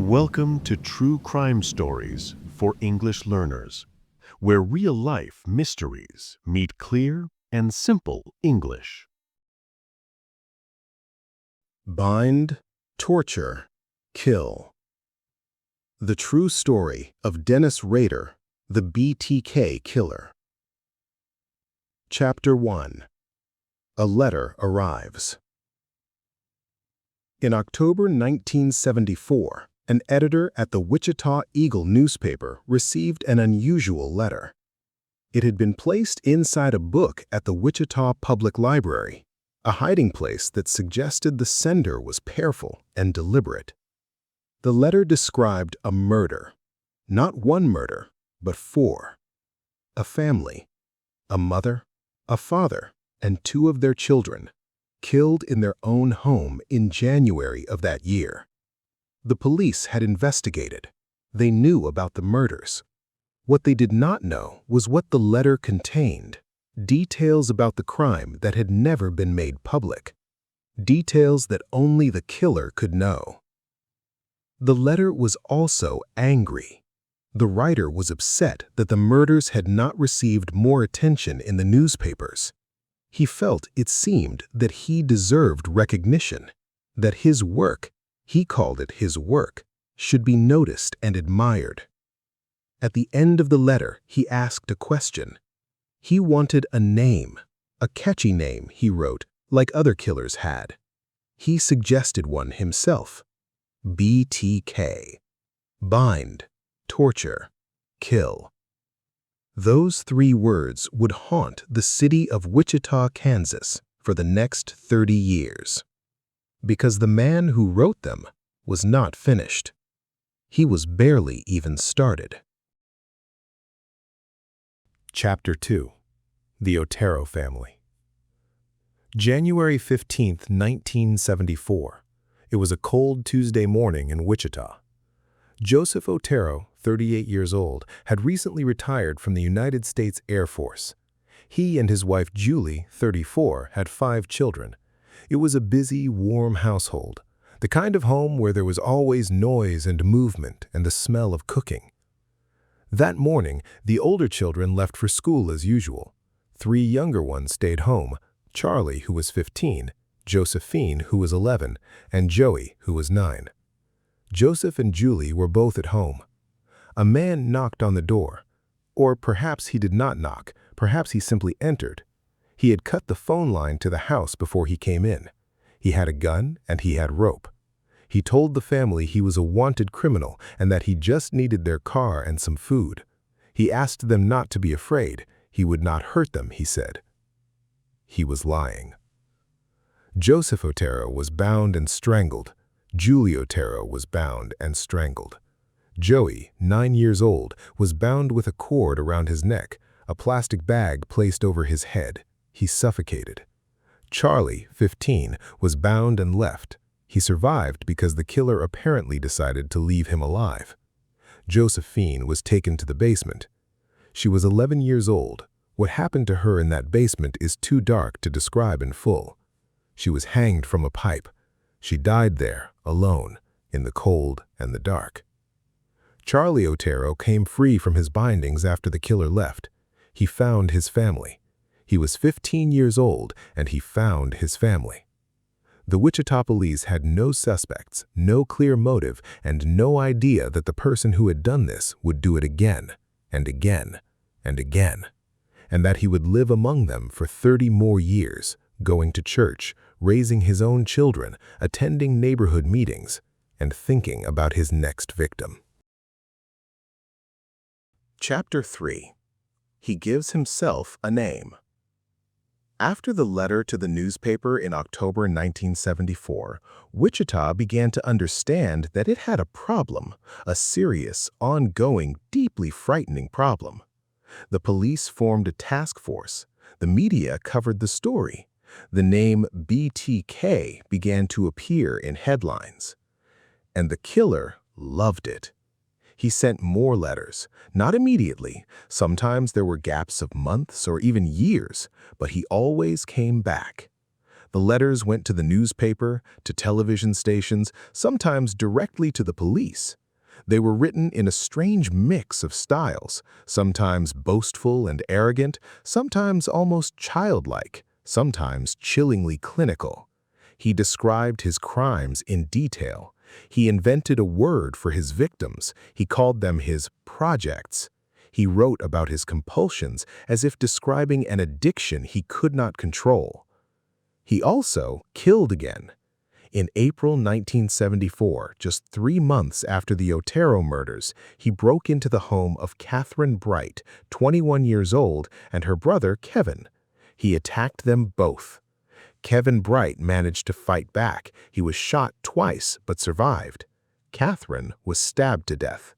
Welcome to True Crime Stories for English Learners, where real-life mysteries meet clear and simple English. Bind, torture, kill. The true story of Dennis Rader, the BTK killer. Chapter 1. A letter arrives. In October 1974, an editor at the Wichita Eagle newspaper received an unusual letter. It had been placed inside a book at the Wichita Public Library, a hiding place that suggested the sender was careful and deliberate. The letter described a murder. Not one murder, but four. A family, a mother, a father, and two of their children, killed in their own home in January of that year. The police had investigated. They knew about the murders. What they did not know was what the letter contained. Details about the crime that had never been made public. Details that only the killer could know. The letter was also angry. The writer was upset that the murders had not received more attention in the newspapers. He felt it seemed that he deserved recognition, that his work, he called it his work, should be noticed and admired. At the end of the letter, he asked a question. He wanted a name, a catchy name, he wrote, like other killers had. He suggested one himself. BTK. Bind, torture, kill. Those three words would haunt the city of Wichita, Kansas for the next 30 years. Because the man who wrote them was not finished. He was barely even started. Chapter 2. The Otero Family. January 15, 1974. It was a cold Tuesday morning in Wichita. Joseph Otero, 38 years old, had recently retired from the United States Air Force. He and his wife Julie, 34, had 5 children. It was a busy, warm household, the kind of home where there was always noise and movement and the smell of cooking. That morning, the older children left for school as usual. 3 younger ones stayed home, Charlie, who was 15, Josephine, who was 11, and Joey, who was 9. Joseph and Julie were both at home. A man knocked on the door. Or perhaps he did not knock, perhaps he simply entered. He had cut the phone line to the house before he came in. He had a gun and he had rope. He told the family he was a wanted criminal and that he just needed their car and some food. He asked them not to be afraid. He would not hurt them, he said. He was lying. Joseph Otero was bound and strangled. Julie Otero was bound and strangled. Joey, 9 years old, was bound with a cord around his neck, a plastic bag placed over his head. He suffocated. Charlie, 15, was bound and left. He survived because the killer apparently decided to leave him alive. Josephine was taken to the basement. She was 11 years old. What happened to her in that basement is too dark to describe in full. She was hanged from a pipe. She died there, alone, in the cold and the dark. Charlie Otero came free from his bindings after the killer left. He found his family. He was 15 years old, and he found his family. The Wichita police had no suspects, no clear motive, and no idea that the person who had done this would do it again, and again, and again, and that he would live among them for 30 more years, going to church, raising his own children, attending neighborhood meetings, and thinking about his next victim. Chapter 3. He gives himself a name. After the letter to the newspaper in October 1974, Wichita began to understand that it had a problem, a serious, ongoing, deeply frightening problem. The police formed a task force. The media covered the story. The name BTK began to appear in headlines. And the killer loved it. He sent more letters, not immediately. Sometimes there were gaps of months or even years, but he always came back. The letters went to the newspaper, to television stations, sometimes directly to the police. They were written in a strange mix of styles, sometimes boastful and arrogant, sometimes almost childlike, sometimes chillingly clinical. He described his crimes in detail. He invented a word for his victims. He called them his projects. He wrote about his compulsions as if describing an addiction he could not control. He also killed again. In April 1974, just 3 months after the Otero murders, he broke into the home of Catherine Bright, 21 years old, and her brother, Kevin. He attacked them both. Kevin Bright managed to fight back. He was shot twice, but survived. Catherine was stabbed to death.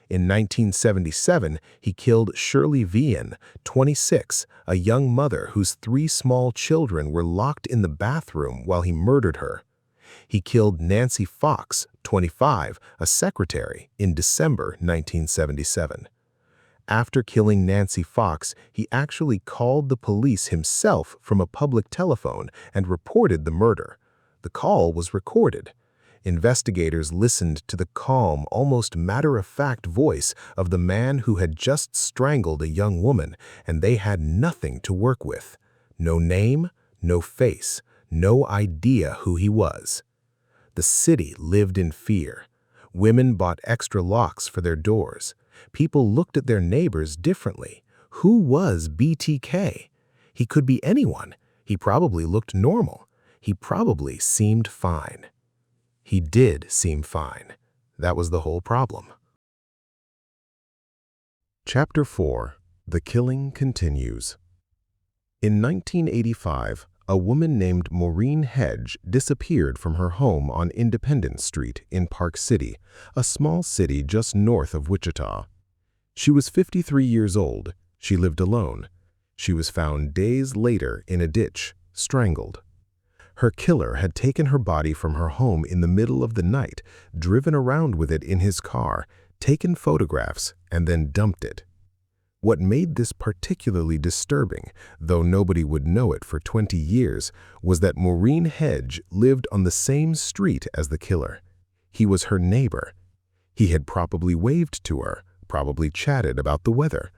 In 1977, he killed Shirley Vian, 26, a young mother whose 3 small children were locked in the bathroom while he murdered her. He killed Nancy Fox, 25, a secretary, in December 1977. After killing Nancy Fox, he actually called the police himself from a public telephone and reported the murder. The call was recorded. Investigators listened to the calm, almost matter-of-fact voice of the man who had just strangled a young woman, and they had nothing to work with. No name, no face, no idea who he was. The city lived in fear. Women bought extra locks for their doors. People looked at their neighbors differently. Who was BTK? He could be anyone. He probably looked normal. He probably seemed fine. He did seem fine. That was the whole problem. Chapter 4. The Killing Continues. In 1985, a woman named Maureen Hedge disappeared from her home on Independence Street in Park City, a small city just north of Wichita. She was 53 years old. She lived alone. She was found days later in a ditch, strangled. Her killer had taken her body from her home in the middle of the night, driven around with it in his car, taken photographs, and then dumped it. What made this particularly disturbing, though nobody would know it for 20 years, was that Maureen Hedge lived on the same street as the killer. He was her neighbor. He had probably waved to her, probably chatted about the weather.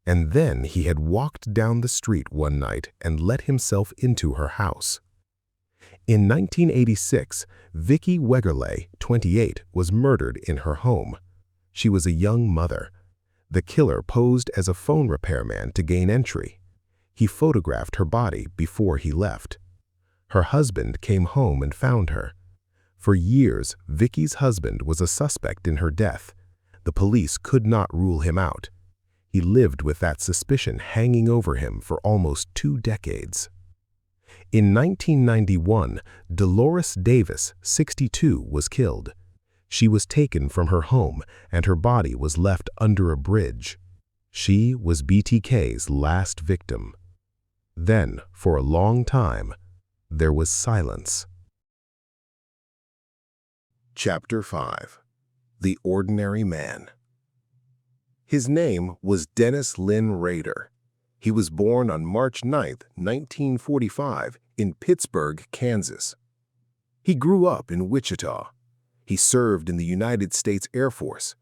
And then he had walked down the street one night and let himself into her house. In 1986, Vicki Wegerle, 28, was murdered in her home. She was a young mother. The killer posed as a phone repairman to gain entry. He photographed her body before he left. Her husband came home and found her. For years, Vicki's husband was a suspect in her death. The police could not rule him out. He lived with that suspicion hanging over him for almost 2 decades. In 1991, Dolores Davis, 62, was killed. She was taken from her home, and her body was left under a bridge. She was BTK's last victim. Then, for a long time, there was silence. Chapter 5. The Ordinary Man. His name was Dennis Lynn Rader. He was born on March 9, 1945, in Pittsburgh, Kansas. He grew up in Wichita. He served in the United States Air Force.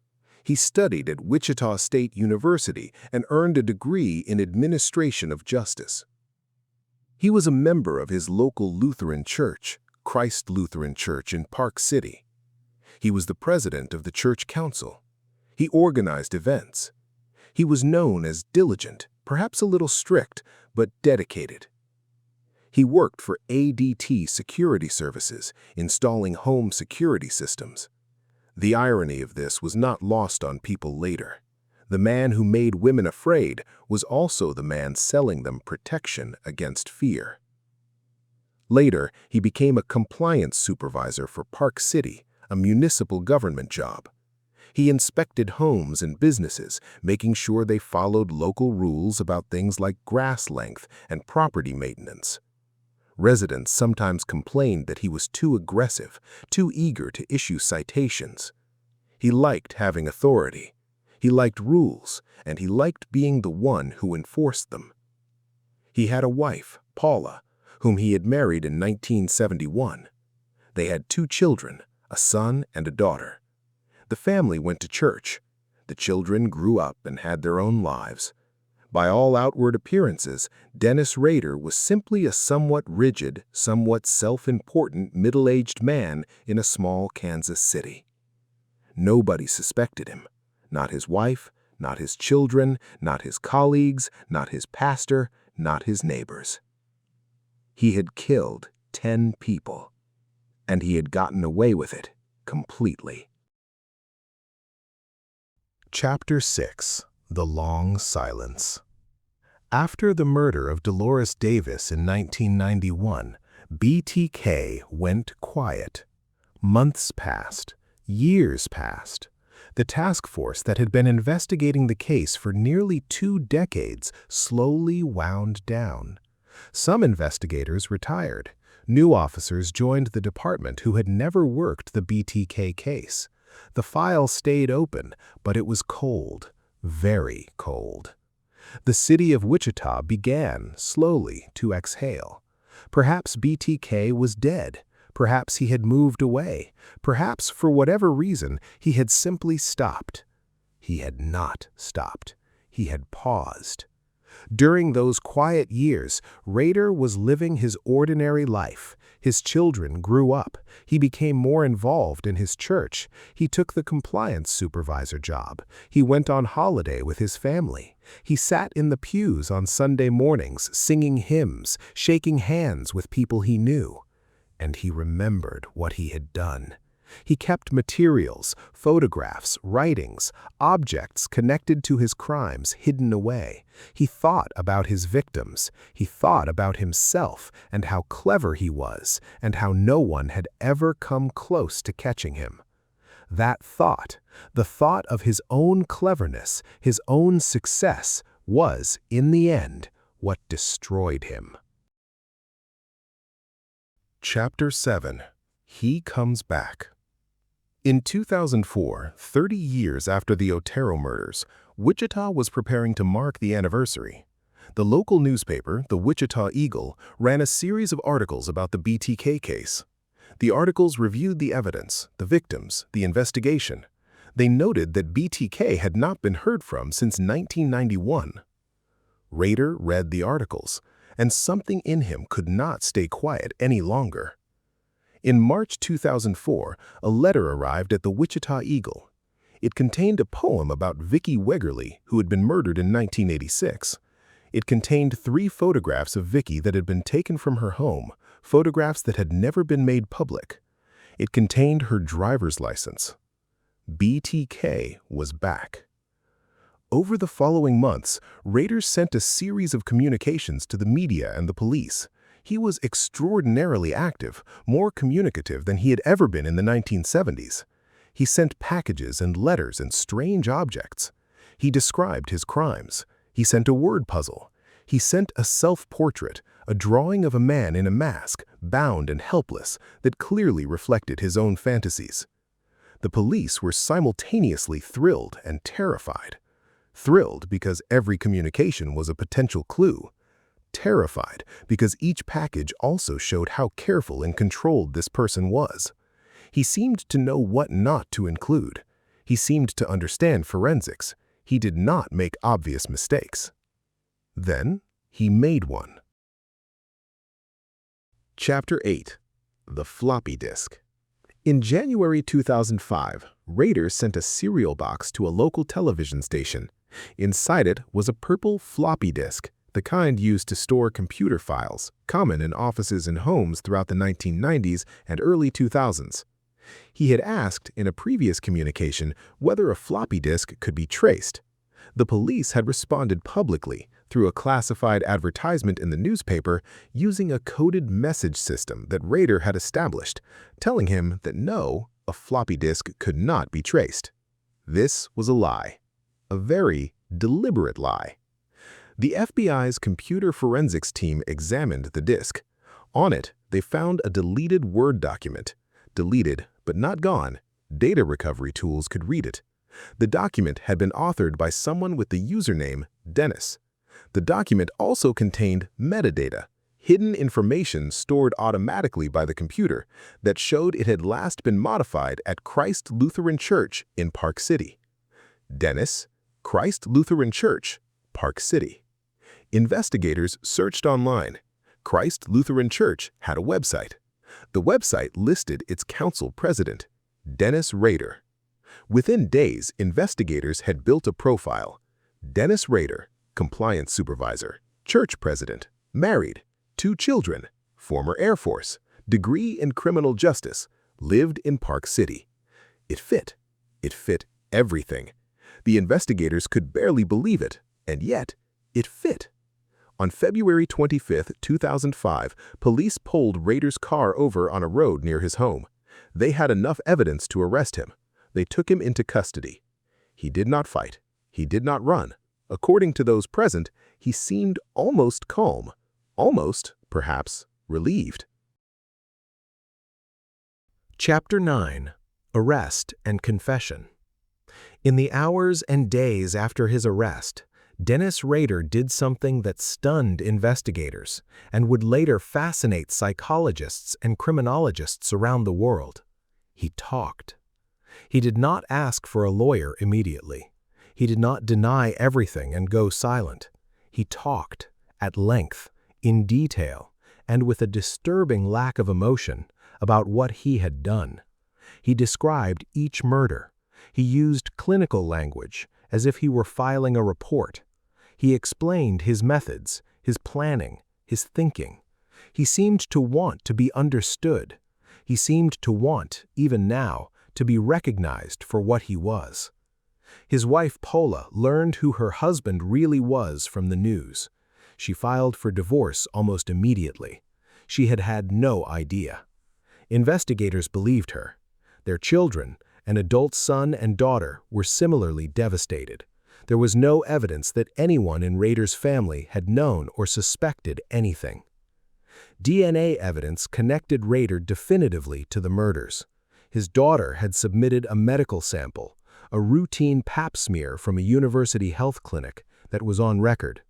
He studied at Wichita State University and earned a degree in administration of justice. He was a member of his local Lutheran church, Christ Lutheran Church in Park City. He was the president of the church council. He organized events. He was known as diligent, perhaps a little strict, but dedicated. He worked for ADT Security Services, installing home security systems. The irony of this was not lost on people later. The man who made women afraid was also the man selling them protection against fear. Later, he became a compliance supervisor for Park City, a municipal government job. He inspected homes and businesses, making sure they followed local rules about things like grass length and property maintenance. Residents sometimes complained that he was too aggressive, too eager to issue citations. He liked having authority. He liked rules, and he liked being the one who enforced them. He had a wife, Paula, whom he had married in 1971. They had 2 children, a son and a daughter. The family went to church. The children grew up and had their own lives. By all outward appearances, Dennis Rader was simply a somewhat rigid, somewhat self-important middle-aged man in a small Kansas city. Nobody suspected him. Not his wife, not his children, not his colleagues, not his pastor, not his neighbors. He had killed 10 people, and he had gotten away with it completely. Chapter 6. The Long Silence. After the murder of Dolores Davis in 1991, BTK went quiet. Months passed. Years passed. The task force that had been investigating the case for nearly 2 decades slowly wound down. Some investigators retired. New officers joined the department who had never worked the BTK case. The file stayed open, but it was cold, very cold. The city of Wichita began, slowly, to exhale. Perhaps BTK was dead. Perhaps he had moved away. Perhaps, for whatever reason, he had simply stopped. He had not stopped. He had paused. During those quiet years, Rader was living his ordinary life. His children grew up. He became more involved in his church. He took the compliance supervisor job. He went on holiday with his family. He sat in the pews on Sunday mornings, singing hymns, shaking hands with people he knew. And he remembered what he had done. He kept materials, photographs, writings, objects connected to his crimes hidden away. He thought about his victims. He thought about himself and how clever he was and how no one had ever come close to catching him. That thought, the thought of his own cleverness, his own success, was, in the end, what destroyed him. Chapter 7. He Comes Back. In 2004, 30 years after the Otero murders, Wichita was preparing to mark the anniversary. The local newspaper, the Wichita Eagle, ran a series of articles about the BTK case. The articles reviewed the evidence, the victims, the investigation. They noted that BTK had not been heard from since 1991. Rader read the articles, and something in him could not stay quiet any longer. In March 2004, a letter arrived at the Wichita Eagle. It contained a poem about Vicki Wegerle, who had been murdered in 1986. It contained 3 photographs of Vicki that had been taken from her home, photographs that had never been made public. It contained her driver's license. BTK was back. Over the following months, Rader sent a series of communications to the media and the police. He was extraordinarily active, more communicative than he had ever been in the 1970s. He sent packages and letters and strange objects. He described his crimes. He sent a word puzzle. He sent a self-portrait, a drawing of a man in a mask, bound and helpless, that clearly reflected his own fantasies. The police were simultaneously thrilled and terrified. Thrilled because every communication was a potential clue. Terrified because each package also showed how careful and controlled this person was. He seemed to know what not to include. He seemed to understand forensics. He did not make obvious mistakes. Then he made one. Chapter 8. The Floppy Disk. In January 2005, Rader sent a cereal box to a local television station. Inside it was a purple floppy disk, the kind used to store computer files, common in offices and homes throughout the 1990s and early 2000s. He had asked in a previous communication whether a floppy disk could be traced. The police had responded publicly through a classified advertisement in the newspaper using a coded message system that Rader had established, telling him that no, a floppy disk could not be traced. This was a lie. A very deliberate lie. The FBI's computer forensics team examined the disk. On it, they found a deleted Word document. Deleted, but not gone. Data recovery tools could read it. The document had been authored by someone with the username Dennis. The document also contained metadata, hidden information stored automatically by the computer that showed it had last been modified at Christ Lutheran Church in Park City. Dennis, Christ Lutheran Church, Park City. Investigators searched online. Christ Lutheran Church had a website. The website listed its council president, Dennis Rader. Within days, investigators had built a profile. Dennis Rader, compliance supervisor, church president, married, 2 children, former Air Force, degree in criminal justice, lived in Park City. It fit. It fit everything. The investigators could barely believe it, and yet, it fit. On February 25, 2005, police pulled Rader's car over on a road near his home. They had enough evidence to arrest him. They took him into custody. He did not fight. He did not run. According to those present, he seemed almost calm, almost, perhaps, relieved. Chapter 9. Arrest and Confession. In the hours and days after his arrest, Dennis Rader did something that stunned investigators and would later fascinate psychologists and criminologists around the world. He talked. He did not ask for a lawyer immediately. He did not deny everything and go silent. He talked, at length, in detail, and with a disturbing lack of emotion, about what he had done. He described each murder. He used clinical language, as if he were filing a report. He explained his methods, his planning, his thinking. He seemed to want to be understood. He seemed to want, even now, to be recognized for what he was. His wife Paula learned who her husband really was from the news. She filed for divorce almost immediately. She had had no idea. Investigators believed her. Their children, an adult son and daughter, were similarly devastated. There was no evidence that anyone in Rader's family had known or suspected anything. DNA evidence connected Rader definitively to the murders. His daughter had submitted a medical sample, a routine pap smear from a university health clinic that was on record.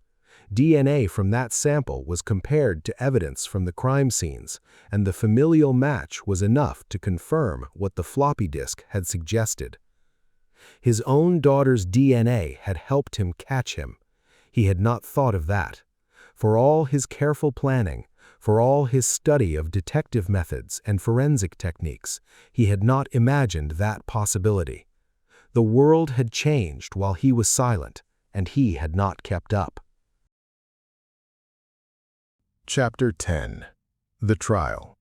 DNA from that sample was compared to evidence from the crime scenes, and the familial match was enough to confirm what the floppy disk had suggested. His own daughter's DNA had helped him catch him. He had not thought of that. For all his careful planning, for all his study of detective methods and forensic techniques, he had not imagined that possibility. The world had changed while he was silent, and he had not kept up. Chapter 10. The Trial.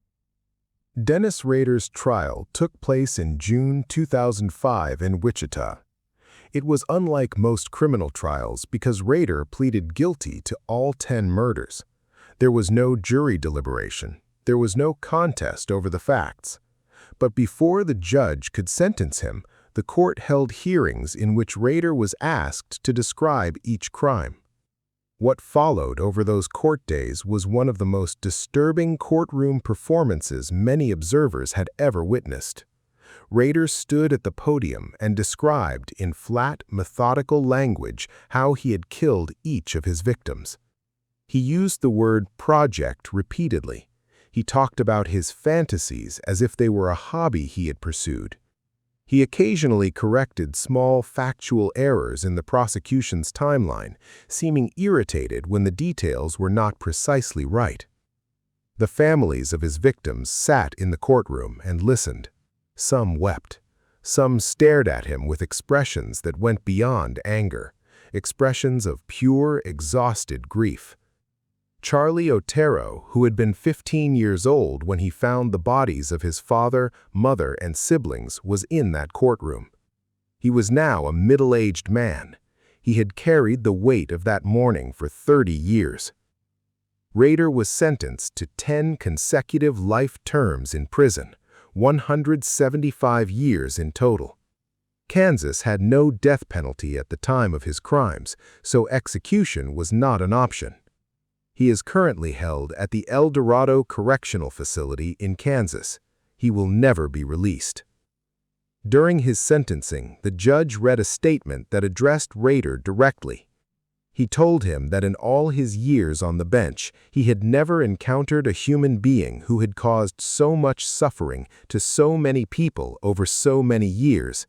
Dennis Rader's trial took place in June 2005 in Wichita. It was unlike most criminal trials because Rader pleaded guilty to all 10 murders. There was no jury deliberation. There was no contest over the facts. But before the judge could sentence him, the court held hearings in which Rader was asked to describe each crime. What followed over those court days was one of the most disturbing courtroom performances many observers had ever witnessed. Rader stood at the podium and described in flat, methodical language how he had killed each of his victims. He used the word project repeatedly. He talked about his fantasies as if they were a hobby he had pursued. He occasionally corrected small factual errors in the prosecution's timeline, seeming irritated when the details were not precisely right. The families of his victims sat in the courtroom and listened. Some wept. Some stared at him with expressions that went beyond anger, expressions of pure, exhausted grief. Charlie Otero, who had been 15 years old when he found the bodies of his father, mother, and siblings, was in that courtroom. He was now a middle-aged man. He had carried the weight of that mourning for 30 years. Rader was sentenced to 10 consecutive life terms in prison, 175 years in total. Kansas had no death penalty at the time of his crimes, so execution was not an option. He is currently held at the El Dorado Correctional Facility in Kansas. He will never be released. During his sentencing, the judge read a statement that addressed Rader directly. He told him that in all his years on the bench, he had never encountered a human being who had caused so much suffering to so many people over so many years.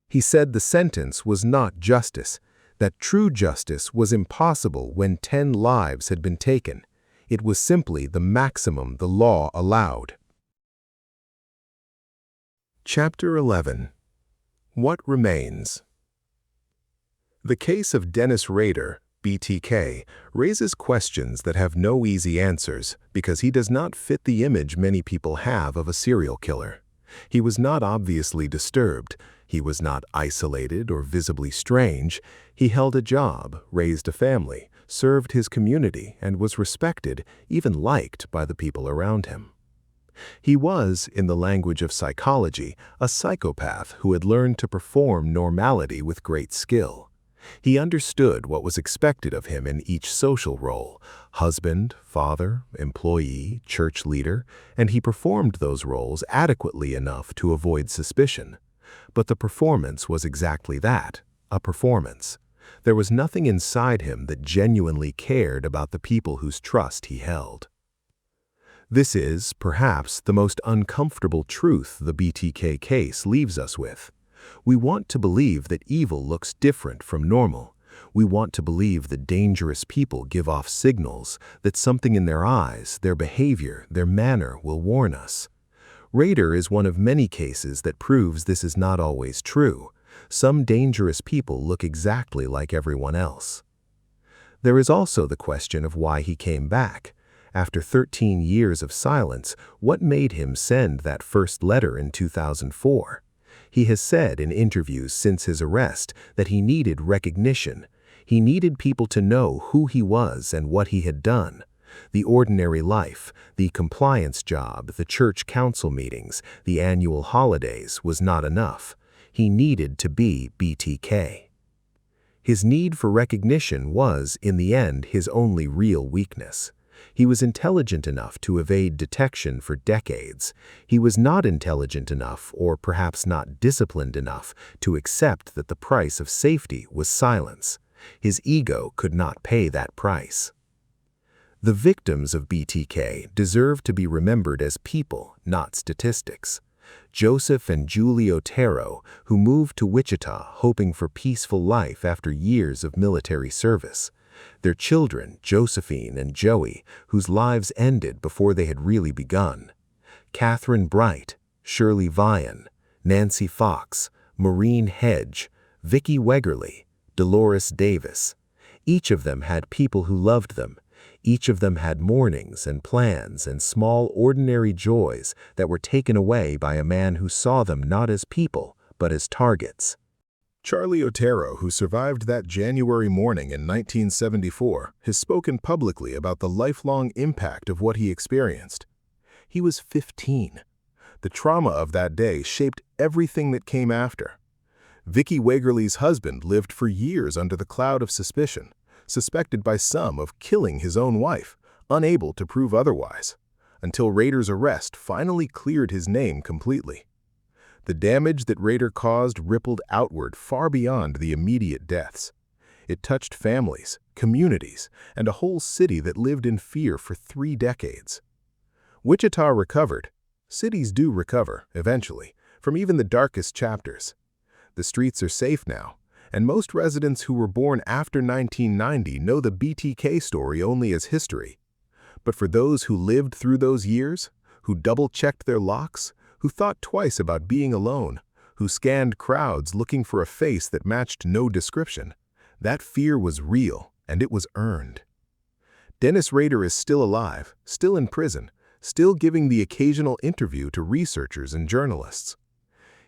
He said the sentence was not justice, that true justice was impossible when 10 lives had been taken. It was simply the maximum the law allowed. Chapter 11. What Remains? The case of Dennis Rader, BTK, raises questions that have no easy answers because he does not fit the image many people have of a serial killer. He was not obviously disturbed. He was not isolated or visibly strange. He held a job, raised a family, served his community, and was respected, even liked by the people around him. He was, in the language of psychology, a psychopath who had learned to perform normality with great skill. He understood what was expected of him in each social role: husband, father, employee, church leader, and he performed those roles adequately enough to avoid suspicion. But the performance was exactly that, a performance. There was nothing inside him that genuinely cared about the people whose trust he held. This is, perhaps, the most uncomfortable truth the BTK case leaves us with. We want to believe that evil looks different from normal. We want to believe that dangerous people give off signals, that something in their eyes, their behavior, their manner will warn us. Rader is one of many cases that proves this is not always true. Some dangerous people look exactly like everyone else. There is also the question of why he came back. After 13 years of silence, what made him send that first letter in 2004? He has said in interviews since his arrest that he needed recognition. He needed people to know who he was and what he had done. The ordinary life, the compliance job, the church council meetings, the annual holidays was not enough. He needed to be BTK. His need for recognition was, in the end, his only real weakness. He was intelligent enough to evade detection for decades. He was not intelligent enough, or perhaps not disciplined enough, to accept that the price of safety was silence. His ego could not pay that price. The victims of BTK deserve to be remembered as people, not statistics. Joseph and Julie Otero, who moved to Wichita hoping for peaceful life after years of military service. Their children, Josephine and Joey, whose lives ended before they had really begun. Catherine Bright, Shirley Vian, Nancy Fox, Maureen Hedge, Vicki Wegerly, Dolores Davis. Each of them had people who loved them. Each of them had mornings and plans and small ordinary joys that were taken away by a man who saw them not as people, but as targets. Charlie Otero, who survived that January morning in 1974, has spoken publicly about the lifelong impact of what he experienced. He was 15. The trauma of that day shaped everything that came after. Vicki Wegerly's husband lived for years under the cloud of suspicion, suspected by some of killing his own wife, unable to prove otherwise, until Rader's arrest finally cleared his name completely. The damage that Rader caused rippled outward far beyond the immediate deaths. It touched families, communities, and a whole city that lived in fear for 3 decades. Wichita recovered. Cities do recover, eventually, from even the darkest chapters. The streets are safe now, and most residents who were born after 1990 know the BTK story only as history. But for those who lived through those years, who double-checked their locks, who thought twice about being alone, who scanned crowds looking for a face that matched no description, that fear was real, and it was earned. Dennis Rader is still alive, still in prison, still giving the occasional interview to researchers and journalists.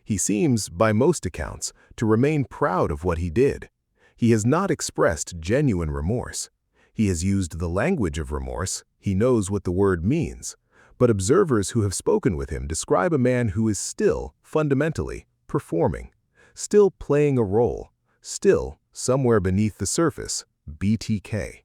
He seems, by most accounts, to remain proud of what he did. He has not expressed genuine remorse. He has used the language of remorse. He knows what the word means. But observers who have spoken with him describe a man who is still, fundamentally, performing, still playing a role, still, somewhere beneath the surface, BTK.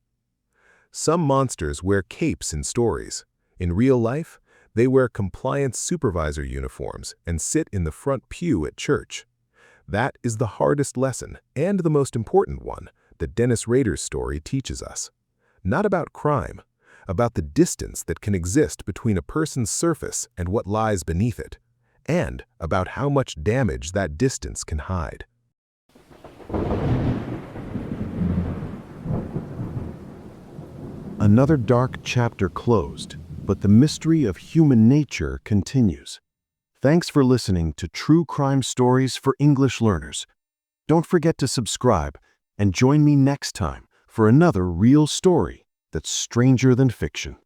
Some monsters wear capes in stories. In real life, they wear compliance supervisor uniforms and sit in the front pew at church. That is the hardest lesson, and the most important one, that Dennis Rader's story teaches us. Not about crime, about the distance that can exist between a person's surface and what lies beneath it, and about how much damage that distance can hide. Another dark chapter closed, but the mystery of human nature continues. Thanks for listening to True Crime Stories for English Learners. Don't forget to subscribe and join me next time for another real story that's stranger than fiction.